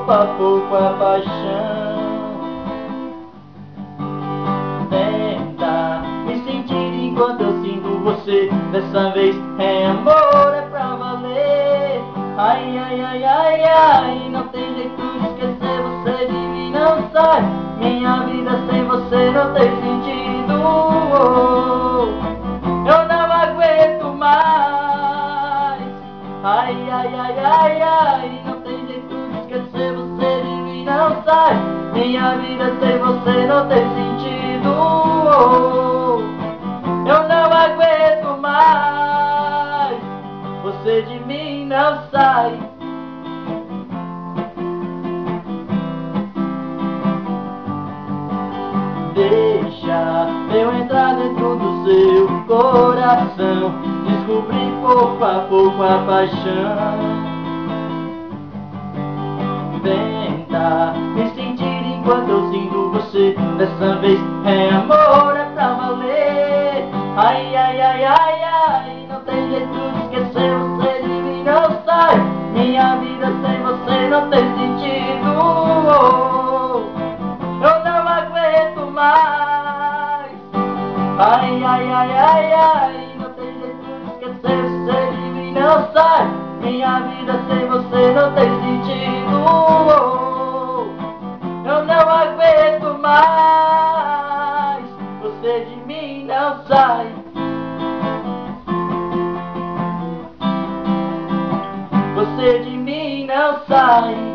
pouco a pouco a paixão. Tenta me sentir enquanto eu sinto você. Dessa vez é amor, é pra valer. Ai, ai, ai, ai, ai, não tem jeito de esquecer você de mim, não sai. Minha vida sem você não tem sentido. Eu não aguento mais. Ai, ai, ai, ai, ai, não tem jeito de esquecer você de mim, não sai. Minha vida sem você não tem sentido. Eu não aguento mais. Você de mim não sai. Deixa eu entrar dentro do seu coração, descobrir pouco a pouco a paixão. Tenta me sentir enquanto eu sinto você. Dessa vez é amor, é pra valer. Ai, ai, ai, ai, ai, não tem jeito de esquecer você de mim, não sai. Minha vida sem você não tem sentido. Eu não aguento mais. Ai, ai, ai, ai, ai, não tem jeito de esquecer você de mim, não sai. Minha vida sem você não tem sentido. Eu não aguento mais. Você de mim não sai. Você de mim não sai.